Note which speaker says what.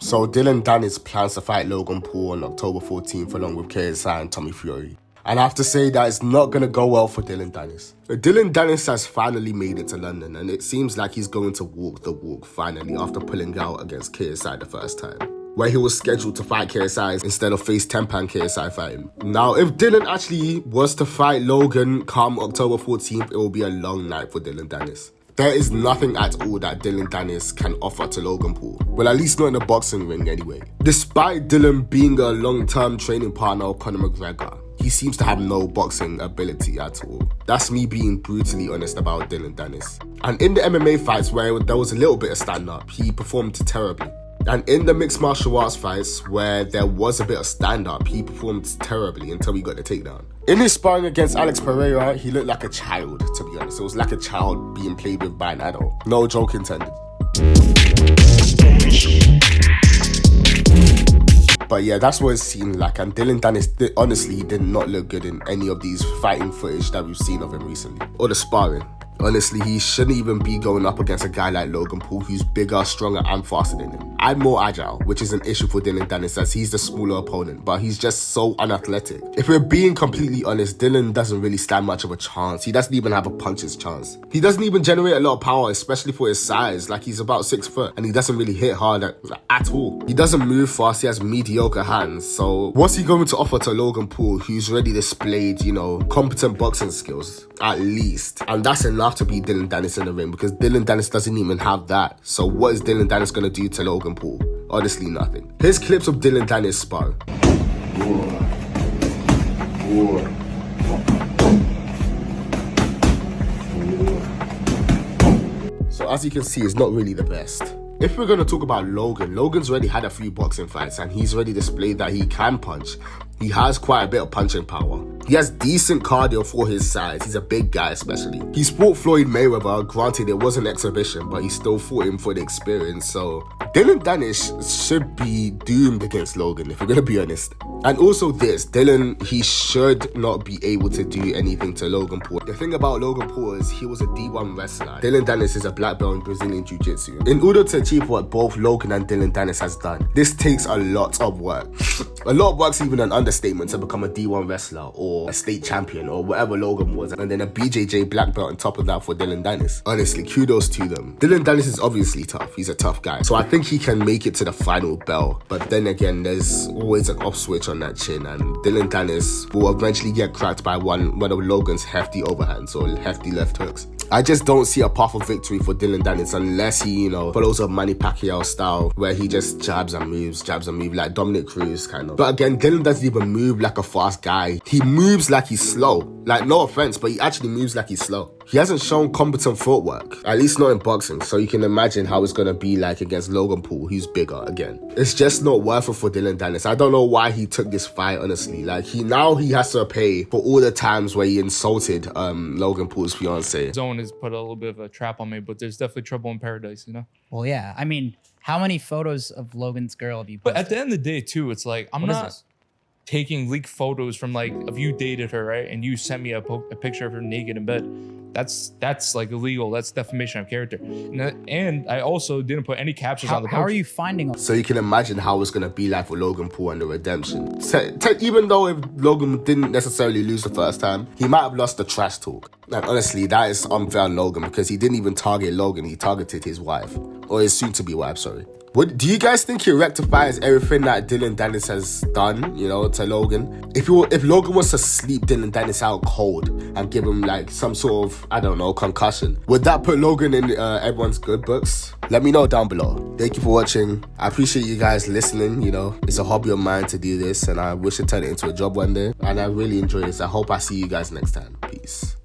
Speaker 1: So Dillon Danis plans to fight Logan Paul on October 14th along with KSI and Tommy Fury. And I have to say that it's not going to go well for Dillon Danis. Dillon Danis has finally made it to London, and it seems like he's going to walk the walk finally after pulling out against KSI the first time, where he was scheduled to fight KSI instead of face Tempan KSI fight him. Now, if Dillon actually was to fight Logan come October 14th, it will be a long night for Dillon Danis. There is nothing at all that Dillon Danis can offer to Logan Paul. Well, at least not in the boxing ring anyway. Despite Dillon being a long-term training partner of Conor McGregor, he seems to have no boxing ability at all. That's me being brutally honest about Dillon Danis. And in the MMA fights where there was a little bit of stand-up, he performed terribly. And in the mixed martial arts fights where there was a bit of stand-up, he performed terribly until he got the takedown. In his sparring against Alex Pereira, he looked like a child, to be honest. It was like a child being played with by an adult. No joke intended. But yeah, that's what it seemed like. And Dillon Danis honestly did not look good in any of these fighting footage that we've seen of him recently. Or the sparring. Honestly, he shouldn't even be going up against a guy like Logan Paul, who's bigger, stronger, and faster than him. I'm more agile, which is an issue for Dillon Danis as he's the smaller opponent, but he's just so unathletic. If we're being completely honest, Dillon doesn't really stand much of a chance. He doesn't even have a puncher's chance. He doesn't even generate a lot of power, especially for his size. Like, he's about 6 foot, and he doesn't really hit hard at all. He doesn't move fast, he has mediocre hands. So what's he going to offer to Logan Paul, who's already displayed, competent boxing skills, at least? And that's enough to beat Dillon Danis in the ring, because Dillon Danis doesn't even have that. So what is Dillon Danis going to do to Logan Paul? Honestly, nothing. Here's clips of Dillon Danis sparring. So as you can see, it's not really the best. If we're going to talk about Logan, Logan's already had a few boxing fights and he's already displayed that he can punch. He has quite a bit of punching power. He has decent cardio for his size. He's a big guy especially. He fought Floyd Mayweather. Granted, it was an exhibition, but he still fought him for the experience. So Dillon Danis should be doomed against Logan, if we're going to be honest. And also Dillon, he should not be able to do anything to Logan Paul. The thing about Logan Paul is he was a D1 wrestler. Dillon Danis is a black belt in Brazilian Jiu-Jitsu. In order to achieve what both Logan and Dillon Danis has done, this takes a lot of work. A lot of work's even an understatement to become a D1 wrestler or a state champion or whatever Logan was, and then a BJJ black belt on top of that for Dillon Danis. Honestly, kudos to them. Dillon Danis is obviously tough. He's a tough guy. So I think he can make it to the final bell. But then again, there's always an off switch on that chin, and Dillon Danis will eventually get cracked by one of Logan's hefty overhands or hefty left hooks. I just don't see a path of victory for Dillon Danis unless he, follows a Manny Pacquiao style where he just jabs and moves like Dominic Cruz kind of. But again, Dillon doesn't even move like a fast guy. He moves like he's slow. Like, no offense, but he actually moves like he's slow. He hasn't shown competent footwork, at least not in boxing, so you can imagine how it's going to be like against Logan Paul, who's bigger again. It's just not worth it for Dillon Danis. I don't know why he took this fight, honestly. Like, he has to pay for all the times where he insulted Logan Paul's fiance.
Speaker 2: Zone has put a little bit of a trap on me, but there's definitely trouble in paradise,
Speaker 3: Well, yeah. I mean, how many photos of Logan's girl have you posted?
Speaker 2: But at the end of the day, too, it's like, I'm not taking leaked photos from if you dated her, right? And you sent me a picture of her naked in bed. That's like illegal. That's defamation of character. And I also didn't put any captions on the post.
Speaker 3: How are you finding?
Speaker 1: So you can imagine how it's going to be like for Logan Paul and the redemption. So, even though if Logan didn't necessarily lose the first time, he might have lost the trash talk. And honestly, that is unfair on Logan because he didn't even target Logan. He targeted his wife. Or his soon-to-be wife, sorry. Do you guys think he rectifies everything that Dillon Danis has done, to Logan? If Logan was to sleep Dillon Danis out cold and give him some sort of, concussion, would that put Logan in everyone's good books? Let me know down below. Thank you for watching. I appreciate you guys listening. It's a hobby of mine to do this, and I wish to turn it into a job one day. And I really enjoy this. I hope I see you guys next time. Peace.